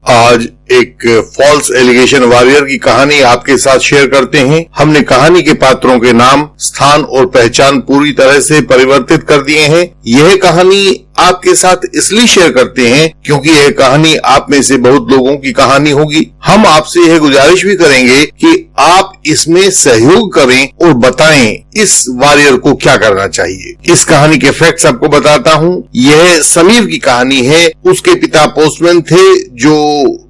आज एक false allegation warrior की कहानी आपके साथ शेयर करते हैं। हमने कहानी के पात्रों के नाम, स्थान और पहचान पूरी तरह से परिवर्तित कर दिए हैं। यह कहानी आपके साथ इसलिए शेयर करते हैं क्योंकि यह कहानी आप में से बहुत लोगों की कहानी होगी। हम आपसे यह गुजारिश भी करेंगे कि आप इसमें सहयोग करें और बताएं इस वॉरियर को क्या करना चाहिए। इस कहानी के फैक्ट्स आपको बताता हूँ। यह समीर की कहानी है। उसके पिता पोस्टमैन थे जो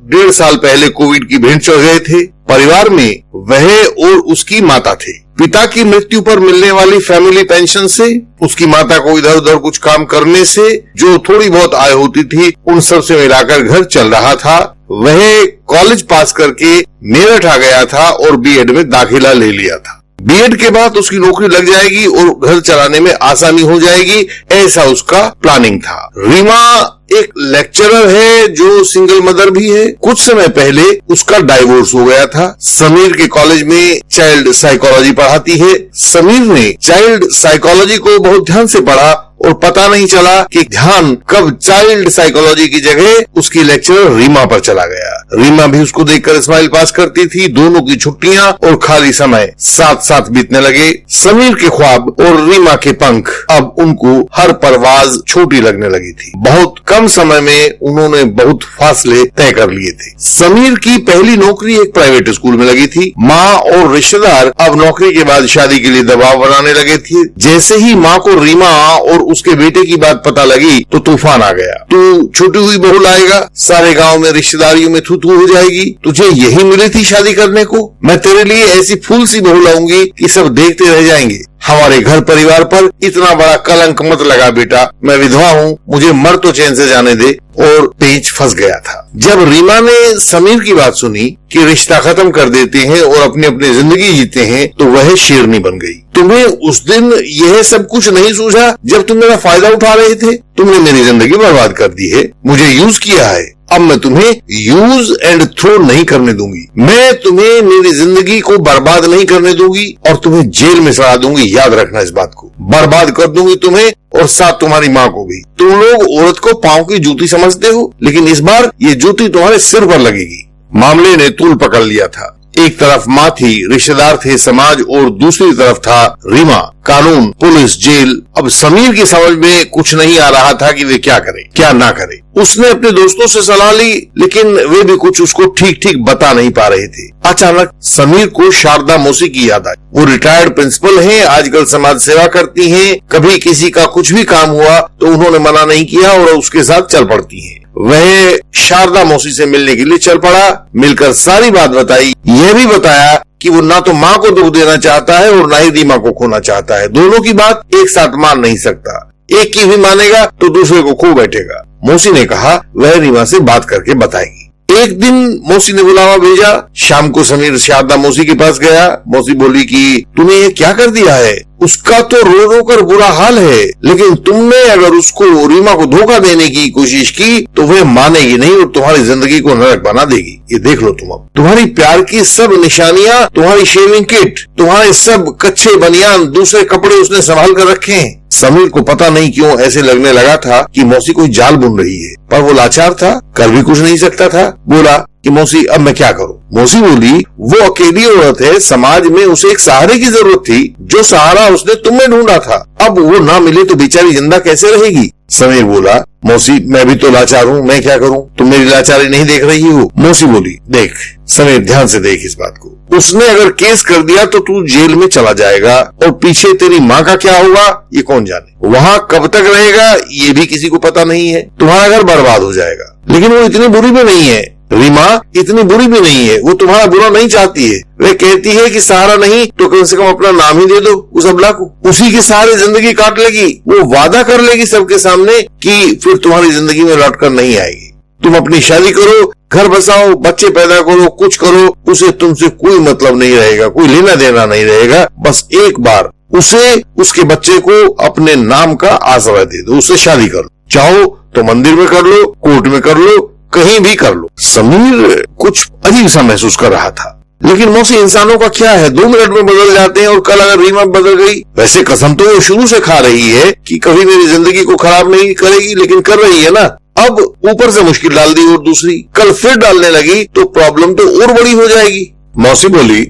1.5 साल पहले कोविड की भेंट चढ़ गए थे। परिवार में वह और उसकी माता थे। पिता की मृत्यु पर मिलने वाली फैमिली पेंशन से, उसकी माता को इधर उधर कुछ काम करने से जो थोड़ी बहुत आय होती थी, उन सब से मिलाकर घर चल रहा था। वह कॉलेज पास करके मेरठ आ गया था और बीएड में दाखिला ले लिया था। बीएड के बाद उसकी नौकरी लग जाएगी और घर चलाने में आसानी हो जाएगी, ऐसा उसका प्लानिंग था। रीमा एक लेक्चरर है जो सिंगल मदर भी है। कुछ समय पहले उसका डाइवोर्स हो गया था। समीर के कॉलेज में चाइल्ड साइकोलॉजी पढ़ाती है। समीर ने चाइल्ड साइकोलॉजी को बहुत ध्यान से पढ़ा और पता नहीं चला कि ध्यान कब चाइल्ड साइकोलॉजी की जगह उसकी लेक्चरर रीमा पर चला गया। रीमा भी उसको देखकर स्माइल पास करती थी। दोनों की छुट्टियां और खाली समय साथ साथ बीतने लगे। समीर के ख्वाब और रीमा के पंख अब उनको हर परवाज छोटी लगने लगी थी। बहुत कम समय में उन्होंने बहुत फासले तय कर लिए थे। समीर की पहली नौकरी एक प्राइवेट स्कूल में लगी थी। माँ और रिश्तेदार अब नौकरी के बाद शादी के लिए दबाव बनाने लगे थे। जैसे ही माँ को रीमा और उसके बेटे की बात पता लगी तो तूफान आ गया। तू छुट्टी हुई बहू लाएगा, सारे गांव में रिश्तेदारियों में थू हो जाएगी, तुझे यही मिली थी शादी करने को। मैं तेरे लिए ऐसी फूल सी बहू लाऊंगी कि सब देखते रह जाएंगे। हमारे घर परिवार पर इतना बड़ा कलंक मत लगा बेटा, मैं विधवा हूँ, मुझे मर तो चैन से जाने दे। और पेच फंस गया था। जब रीमा ने समीर की बात सुनी कि रिश्ता खत्म कर देते हैं और अपनी अपनी जिंदगी जीते हैं, तो वह शेरनी बन गई। तुम्हें उस दिन यह सब कुछ नहीं सूझा जब तुम मेरा फायदा उठा रहे थे? तुमने मेरी जिंदगी बर्बाद कर दी है, मुझे यूज किया है। अब मैं तुम्हें यूज एंड थ्रो नहीं करने दूंगी। मैं तुम्हें मेरी जिंदगी को बर्बाद नहीं करने दूंगी और तुम्हें जेल में सड़ा दूंगी। याद रखना इस बात को। बर्बाद कर दूंगी तुम्हें और साथ तुम्हारी माँ को भी। तुम लोग औरत को पांव की जूती समझते हो, लेकिन इस बार ये जूती तुम्हारे सिर पर लगेगी। मामले ने तूल पकड़ लिया था। एक तरफ माँ थी, रिश्तेदार थे, समाज, और दूसरी तरफ था रीमा, कानून, पुलिस, जेल। अब समीर की समझ में कुछ नहीं आ रहा था कि वे क्या करे क्या ना करे। उसने अपने दोस्तों से सलाह ली, लेकिन वे भी कुछ उसको ठीक ठीक बता नहीं पा रहे थे। अचानक समीर को शारदा मौसी की याद आई। वो रिटायर्ड प्रिंसिपल हैं, आजकल समाज सेवा करती हैं। कभी किसी का कुछ भी काम हुआ तो उन्होंने मना नहीं किया और उसके साथ चल पड़ती हैं। वह शारदा मौसी से मिलने के लिए चल पड़ा। मिलकर सारी बात बताई। यह भी बताया कि वो ना तो माँ को दुख देना चाहता है और ना ही रीमा को खोना चाहता है। दोनों की बात एक साथ मान नहीं सकता। एक की भी मानेगा तो दूसरे को खो बैठेगा। मौसी ने कहा वह रीमा से बात करके बताएगी। एक दिन मौसी ने बुलावा भेजा। शाम को समीर शारदा मौसी के पास गया। मौसी बोली कि तूने ये क्या कर दिया है? उसका तो रो रो कर बुरा हाल है, लेकिन तुमने अगर उसको रीमा को धोखा देने की कोशिश की तो वह मानेगी नहीं और तुम्हारी जिंदगी को नरक बना देगी। ये देख लो तुम। अब तुम्हारी प्यार की सब निशानियां, तुम्हारी शेविंग किट, तुम्हारे सब कच्चे बनियान, दूसरे कपड़े उसने संभाल कर रखे हैं। समीर को पता नहीं क्यों ऐसे लगने लगा था कि मौसी कोई जाल बुन रही है, पर वो लाचार था, कर भी कुछ नहीं सकता था। बोला कि मौसी अब मैं क्या करूं? मौसी बोली वो अकेली औरत है, समाज में उसे एक सहारे की जरूरत थी, जो सहारा उसने तुम्हें ढूंढा था। अब वो ना मिले तो बेचारी जिंदा कैसे रहेगी? समीर बोला मौसी मैं भी तो लाचार हूँ, मैं क्या करूँ? तुम मेरी लाचारी नहीं देख रही हो? मौसी बोली देख समीर, ध्यान से देख इस बात को। उसने अगर केस कर दिया तो तू जेल में चला जाएगा और पीछे तेरी माँ का क्या होगा ये कौन जाने। वहाँ कब तक रहेगा ये भी किसी को पता नहीं है। तुम्हारा घर बर्बाद हो जाएगा। लेकिन वो इतनी बुरी भी नहीं है, रीमा इतनी बुरी भी नहीं है। वो तुम्हारा बुरा नहीं चाहती है। वह कहती है कि सहारा नहीं तो कम से कम अपना नाम ही दे दो उस अबला को। उसी के सहारे जिंदगी काट लेगी। वो वादा कर लेगी सबके सामने कि फिर तुम्हारी जिंदगी में लौट कर नहीं आएगी। तुम अपनी शादी करो, घर बसाओ, बच्चे पैदा करो, कुछ करो, उसे तुमसे कोई मतलब नहीं रहेगा, कोई लेना देना नहीं रहेगा। बस एक बार उसे, उसके बच्चे को अपने नाम का आश्रय दे दो, उससे शादी कर लो। चाहो तो मंदिर में कर लो, कोर्ट में कर लो, कहीं भी कर लो। समीर कुछ अजीब सा महसूस कर रहा था। लेकिन मौसी इंसानों का क्या है, 2 मिनट में बदल जाते हैं और कल अगर रीमा बदल गई। वैसे कसम तो वो शुरू से खा रही है कि कभी मेरी जिंदगी को खराब नहीं करेगी, लेकिन कर रही है ना। अब ऊपर से मुश्किल डाल दी और दूसरी, कल फिर डालने लगी तो प्रॉब्लम तो और बड़ी हो जाएगी। मौसी बोली,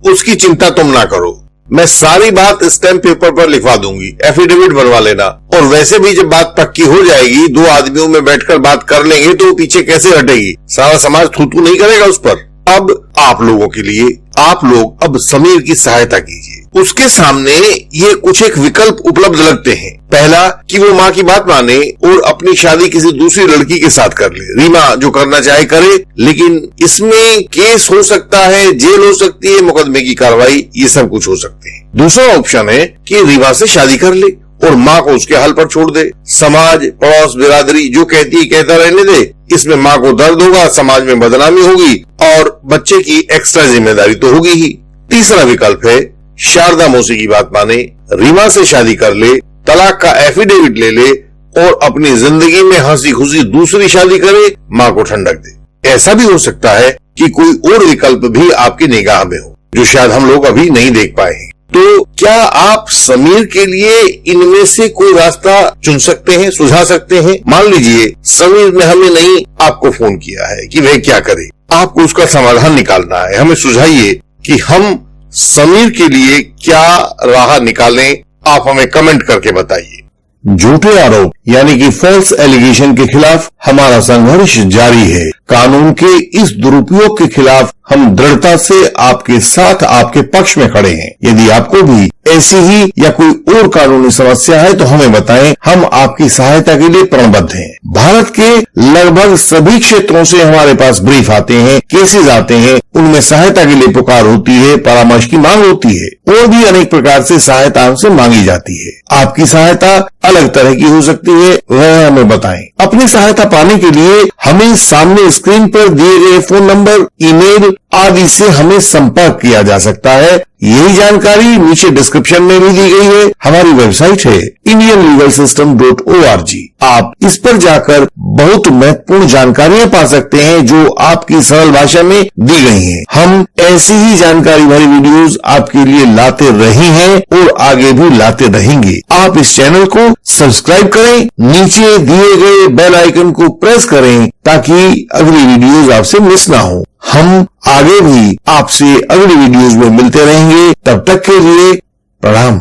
उसकी चिंता तुम ना करो, मैं सारी बात स्टैम्प पेपर पर लिखवा दूंगी, एफिडेविट बनवा लेना। और वैसे भी जब बात पक्की हो जाएगी, 2 आदमियों में बैठकर बात कर लेंगे तो पीछे कैसे हटेगी, सारा समाज थू-थू नहीं करेगा उस पर। अब आप लोगों के लिए, आप लोग अब समीर की सहायता कीजिए। उसके सामने ये कुछ एक विकल्प उपलब्ध लगते हैं। पहला कि वो माँ की बात माने और अपनी शादी किसी दूसरी लड़की के साथ कर ले। रीमा जो करना चाहे करे, लेकिन इसमें केस हो सकता है, जेल हो सकती है, मुकदमे की कार्रवाई, ये सब कुछ हो सकते हैं। दूसरा ऑप्शन है कि रीमा से शादी कर ले और माँ को उसके हाल पर छोड़ दे। समाज, पड़ोस, बिरादरी जो कहती है कहता रहने दे। इसमें माँ को दर्द होगा, समाज में बदनामी होगी और बच्चे की एक्स्ट्रा जिम्मेदारी तो होगी ही। तीसरा विकल्प है शारदा मौसी की बात माने, रीमा से शादी कर ले, तलाक का एफिडेविट ले ले और अपनी जिंदगी में हंसी खुशी दूसरी शादी करे, माँ को ठंडक दे। ऐसा भी हो सकता है कि कोई और विकल्प भी आपकी निगाह में हो जो शायद हम लोग अभी नहीं देख पाए हैं। तो क्या आप समीर के लिए इनमें से कोई रास्ता चुन सकते हैं, सुझा सकते हैं? मान लीजिए समीर ने हमें नहीं आपको फोन किया है कि वह क्या करे, आपको उसका समाधान निकालना है। हमें सुझाइए कि हम समीर के लिए क्या राह निकालें, आप हमें कमेंट करके बताइए। झूठे आरोप यानी कि फॉल्स एलिगेशन के खिलाफ हमारा संघर्ष जारी है। कानून के इस दुरुपयोग के खिलाफ हम दृढ़ता से आपके साथ, आपके पक्ष में खड़े हैं। यदि आपको भी ऐसी ही या कोई और कानूनी समस्या है तो हमें बताएं, हम आपकी सहायता के लिए प्रणबद्ध हैं। भारत के लगभग सभी क्षेत्रों से हमारे पास ब्रीफ आते हैं, केसेस आते हैं, उनमें सहायता के लिए पुकार होती है, परामर्श की मांग होती है और भी अनेक प्रकार से सहायता हमसे मांगी जाती है। आपकी सहायता अलग तरह की हो सकती है, वह हमें बताएं। अपनी सहायता पाने के लिए हमें सामने स्क्रीन पर दिए गए फोन नंबर, ईमेल आदि से हमें संपर्क किया जा सकता है। यही जानकारी नीचे डिस्क्रिप्शन में भी दी गई है। हमारी वेबसाइट है indianlegalsystem.org। आप इस पर जाकर बहुत महत्वपूर्ण जानकारियां पा सकते हैं जो आपकी सरल भाषा में दी गई हैं। हम ऐसी ही जानकारी भरी वीडियोस आपके लिए लाते रहे हैं और आगे भी लाते रहेंगे। आप इस चैनल को सब्सक्राइब करें, नीचे दिए गए बेल आइकन को प्रेस करें ताकि अगली वीडियोस आपसे मिस ना हो। हम आगे भी आपसे अगली वीडियोस में मिलते रहेंगे। तब तक के लिए प्रणाम।